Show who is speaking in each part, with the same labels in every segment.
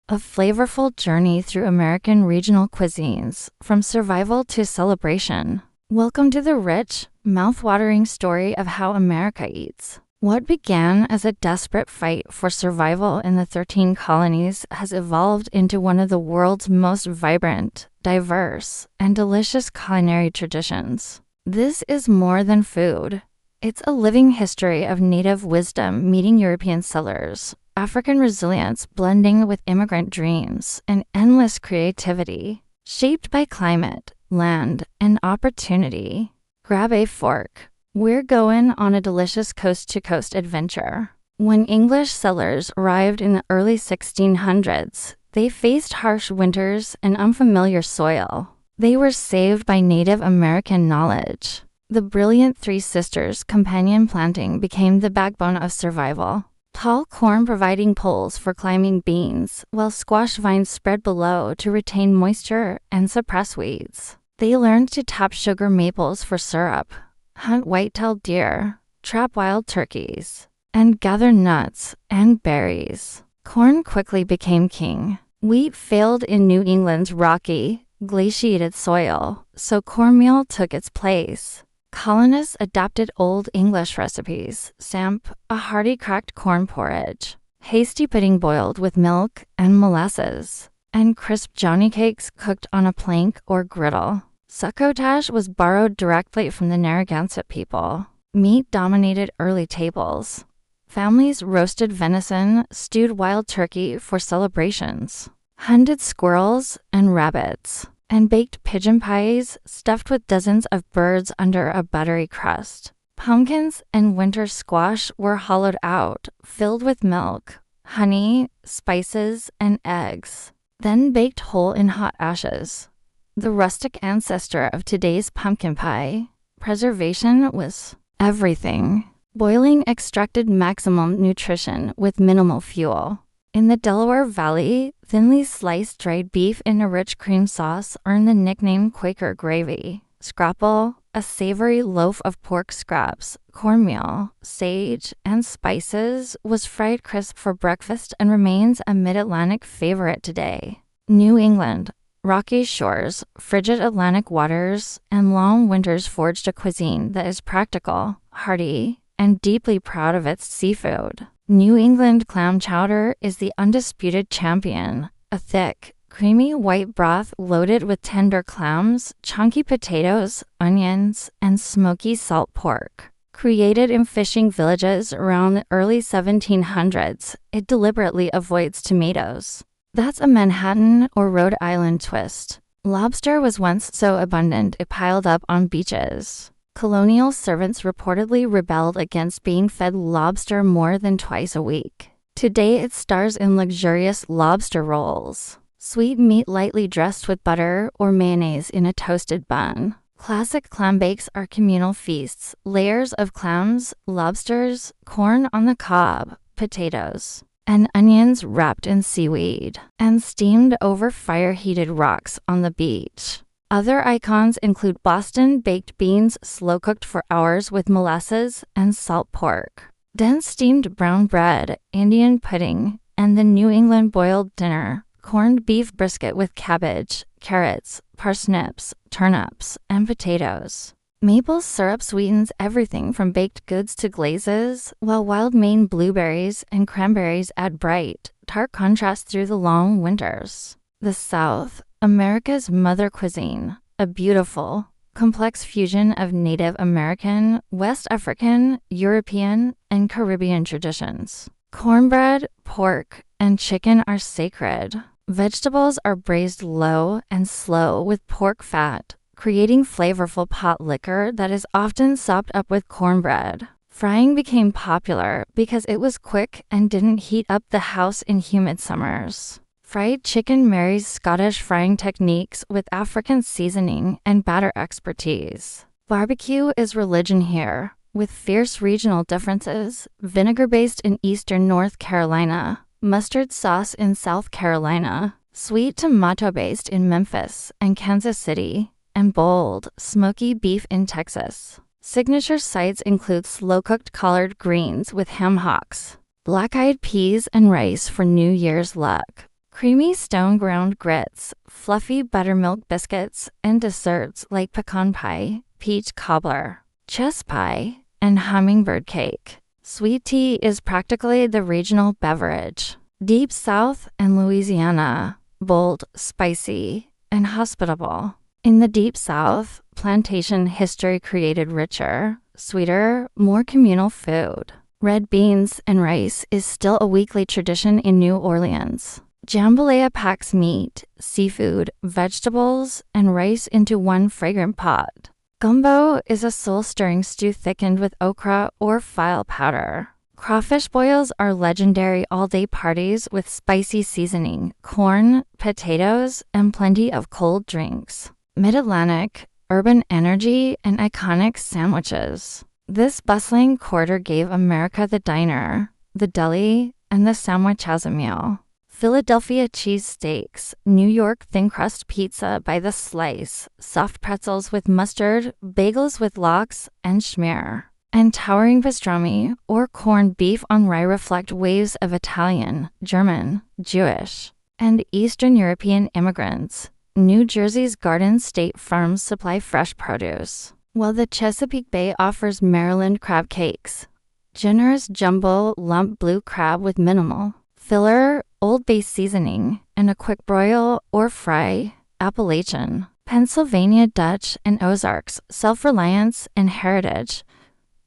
Speaker 1: a flavorful journey through American regional cuisines, from survival to celebration. Welcome to the rich, mouth-watering story of how America eats. What began as a desperate fight for survival in the 13 colonies has evolved into one of the world's most vibrant, diverse, and delicious culinary traditions. This is more than food. It's a living history of native wisdom meeting European cellars, African resilience blending with immigrant dreams, and endless creativity, shaped by climate, land, and opportunity. Grab a fork. We're going on a delicious coast-to-coast adventure. When English settlers arrived in the early 1600s, they faced harsh winters and unfamiliar soil. They were saved by Native American knowledge. The brilliant Three Sisters companion planting became the backbone of survival. Tall corn providing poles for climbing beans, while squash vines spread below to retain moisture and suppress weeds. They learned to tap sugar maples for syrup, hunt white-tailed deer, trap wild turkeys, and gather nuts and berries. Corn quickly became king. Wheat failed in New England's rocky, glaciated soil, so cornmeal took its place. Colonists adapted Old English recipes, samp, a hearty cracked corn porridge, hasty pudding boiled with milk and molasses, and crisp johnny cakes cooked on a plank or griddle. Succotash was borrowed directly from the Narragansett people. Meat dominated early tables. Families roasted venison, stewed wild turkey for celebrations, hunted squirrels and rabbits, and baked pigeon pies stuffed with dozens of birds under a buttery crust. Pumpkins and winter squash were hollowed out, filled with milk, honey, spices, and eggs, then baked whole in hot ashes. The rustic ancestor of today's pumpkin pie, preservation was everything. Boiling extracted maximum nutrition with minimal fuel. In the Delaware Valley, thinly sliced dried beef in a rich cream sauce earned the nickname Quaker gravy. Scrapple, a savory loaf of pork scraps, cornmeal, sage, and spices, was fried crisp for breakfast and remains a mid-Atlantic favorite today. New England, rocky shores, frigid Atlantic waters, and long winters forged a cuisine that is practical, hearty, and deeply proud of its seafood. New England clam chowder is the undisputed champion, a thick, creamy white broth loaded with tender clams, chunky potatoes, onions, and smoky salt pork. Created in fishing villages around the early 1700s, it deliberately avoids tomatoes. That's a Manhattan or Rhode Island twist. Lobster was once so abundant it piled up on beaches. Colonial servants reportedly rebelled against being fed lobster more than twice a week. Today it stars in luxurious lobster rolls. Sweet meat lightly dressed with butter or mayonnaise in a toasted bun. Classic clam bakes are communal feasts, layers of clams, lobsters, corn on the cob, potatoes, and onions wrapped in seaweed, and steamed over fire-heated rocks on the beach. Other icons include Boston baked beans slow-cooked for hours with molasses and salt pork, dense steamed brown bread, Indian pudding, and the New England boiled dinner, corned beef brisket with cabbage, carrots, parsnips, turnips, and potatoes. Maple syrup sweetens everything from baked goods to glazes, while wild Maine blueberries and cranberries add bright, tart contrast through the long winters. The South, America's mother cuisine, a beautiful, complex fusion of Native American, West African, European, and Caribbean traditions. Cornbread, pork, and chicken are sacred. Vegetables are braised low and slow with pork fat, creating flavorful pot liquor that is often sopped up with cornbread. Frying became popular because it was quick and didn't heat up the house in humid summers. Fried chicken marries Scottish frying techniques with African seasoning and batter expertise. Barbecue is religion here, with fierce regional differences: vinegar-based in eastern North Carolina, mustard sauce in South Carolina, sweet tomato-based in Memphis and Kansas City, and bold, smoky beef in Texas. Signature sides include slow-cooked collard greens with ham hocks, black-eyed peas and rice for New Year's luck, creamy stone-ground grits, fluffy buttermilk biscuits, and desserts like pecan pie, peach cobbler, chess pie, and hummingbird cake. Sweet tea is practically the regional beverage. Deep South and Louisiana, bold, spicy, and hospitable. In the Deep South, plantation history created richer, sweeter, more communal food. Red beans and rice is still a weekly tradition in New Orleans. Jambalaya packs meat, seafood, vegetables, and rice into one fragrant pot. Gumbo is a soul-stirring stew thickened with okra or file powder. Crawfish boils are legendary all-day parties with spicy seasoning, corn, potatoes, and plenty of cold drinks. Mid-Atlantic, urban energy, and iconic sandwiches. This bustling quarter gave America the diner, the deli, and the sandwich as a meal. Philadelphia cheesesteaks, New York thin crust pizza by the slice, soft pretzels with mustard, bagels with lox and schmear, and towering pastrami or corned beef on rye reflect waves of Italian, German, Jewish, and Eastern European immigrants. New Jersey's Garden State Farms supply fresh produce, while the Chesapeake Bay offers Maryland crab cakes, generous jumbo lump blue crab with minimal filler, Old Bay seasoning, and a quick broil or fry, Appalachian, Pennsylvania Dutch and Ozarks, self-reliance and heritage,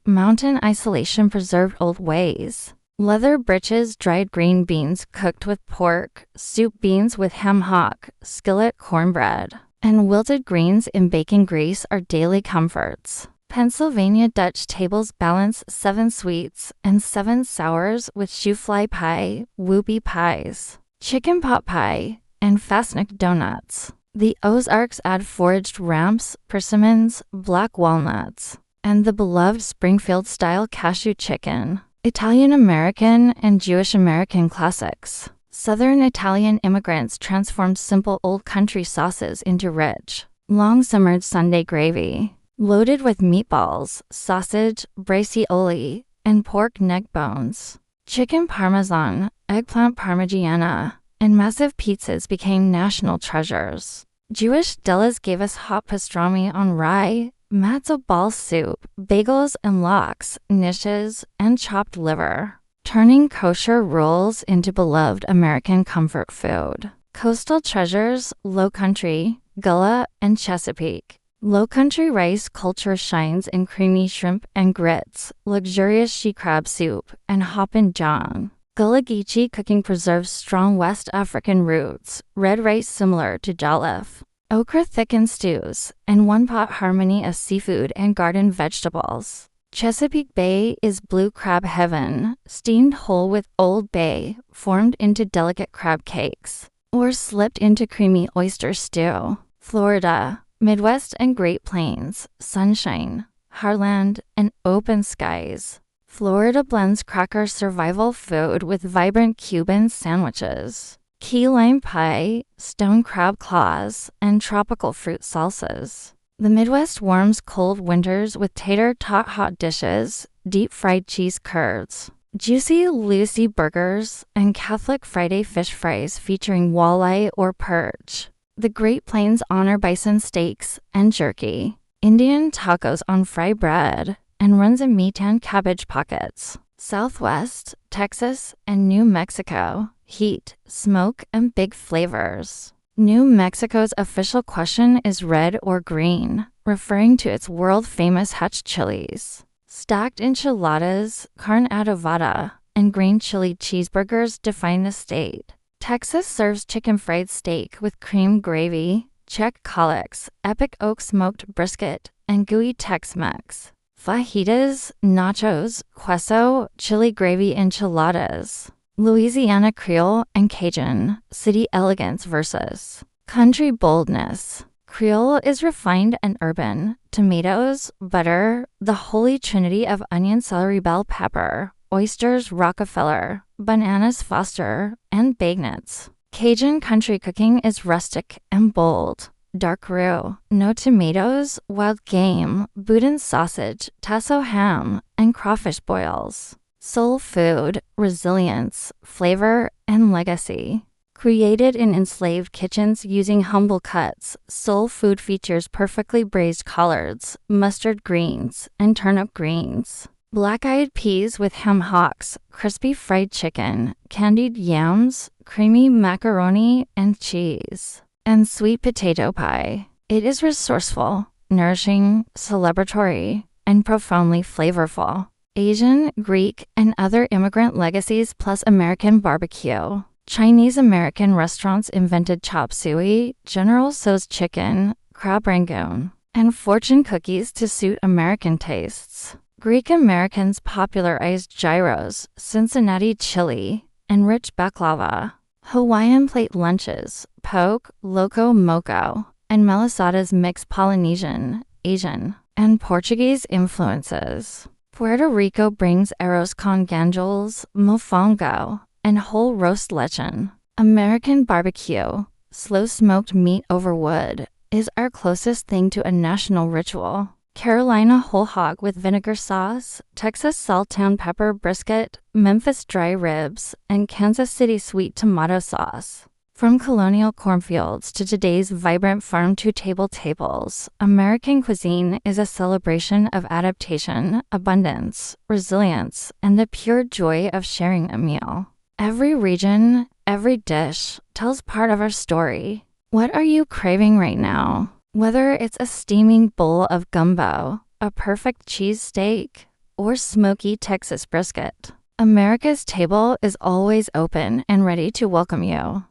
Speaker 1: mountain isolation preserved old ways, leather breeches dried green beans cooked with pork, soup beans with ham hock, skillet cornbread, and wilted greens in bacon grease are daily comforts. Pennsylvania Dutch tables balance 7 sweets and 7 sours with shoe-fly pie, whoopie pies, chicken pot pie, and fastneck donuts. The Ozarks add foraged ramps, persimmons, black walnuts, and the beloved Springfield-style cashew chicken. Italian-American and Jewish-American classics. Southern Italian immigrants transformed simple old country sauces into rich, long-simmered Sunday gravy. Loaded with meatballs, sausage, bracioli, and pork neck bones. Chicken parmesan, eggplant parmigiana, and massive pizzas became national treasures. Jewish delis gave us hot pastrami on rye, matzo ball soup, bagels and lox, niches, and chopped liver, turning kosher rolls into beloved American comfort food. Coastal treasures, Low Country, Gullah, and Chesapeake. Low Country rice culture shines in creamy shrimp and grits, luxurious she crab soup, and hoppin' john. Gullah Geechee cooking preserves strong West African roots, red rice similar to jollof, okra thickened stews, and one-pot harmony of seafood and garden vegetables. Chesapeake Bay is blue crab heaven, steamed whole with Old Bay, formed into delicate crab cakes, or slipped into creamy oyster stew. Florida, Midwest and Great Plains, sunshine, heartland, and open skies. Florida blends cracker survival food with vibrant Cuban sandwiches, key lime pie, stone crab claws, and tropical fruit salsas. The Midwest warms cold winters with tater tot hot dishes, deep-fried cheese curds, juicy Lucy burgers, and Catholic Friday fish fries featuring walleye or perch. The Great Plains honor bison steaks and jerky, Indian tacos on fry bread, and runs in meat and cabbage pockets. Southwest, Texas, and New Mexico, heat, smoke, and big flavors. New Mexico's official question is red or green, referring to its world-famous Hutch chilies. Stacked enchiladas, carne adobada, and green chili cheeseburgers define the state. Texas serves chicken fried steak with cream gravy, Czech colics, epic oak smoked brisket, and gooey Tex-Mex. Fajitas, nachos, queso, chili gravy enchiladas. Louisiana Creole and Cajun, city elegance versus country boldness. Creole is refined and urban. Tomatoes, butter, the holy trinity of onion, celery, bell pepper, oysters, Rockefeller, bananas, Foster, and bagnuts. Cajun country cooking is rustic and bold. Dark roux, no tomatoes, wild game, boudin sausage, tasso ham, and crawfish boils. Soul food, resilience, flavor, and legacy. Created in enslaved kitchens using humble cuts, soul food features perfectly braised collards, mustard greens, and turnip greens. Black-eyed peas with ham hocks, crispy fried chicken, candied yams, creamy macaroni and cheese, and sweet potato pie. It is resourceful, nourishing, celebratory, and profoundly flavorful. Asian, Greek, and other immigrant legacies plus American barbecue. Chinese-American restaurants invented chop suey, General Tso's chicken, crab rangoon, and fortune cookies to suit American tastes. Greek Americans popularized gyros, Cincinnati chili, and rich baklava. Hawaiian plate lunches, poke, loco moco, and malasadas mix Polynesian, Asian, and Portuguese influences. Puerto Rico brings arroz con gandules, mofongo, and whole roast lechon. American barbecue, slow-smoked meat over wood, is our closest thing to a national ritual. Carolina whole hog with vinegar sauce, Texas Saltown pepper brisket, Memphis dry ribs, and Kansas City sweet tomato sauce. From colonial cornfields to today's vibrant farm-to-table tables, American cuisine is a celebration of adaptation, abundance, resilience, and the pure joy of sharing a meal. Every region, every dish, tells part of our story. What are you craving right now? Whether it's a steaming bowl of gumbo, a perfect cheesesteak, or smoky Texas brisket, America's table is always open and ready to welcome you.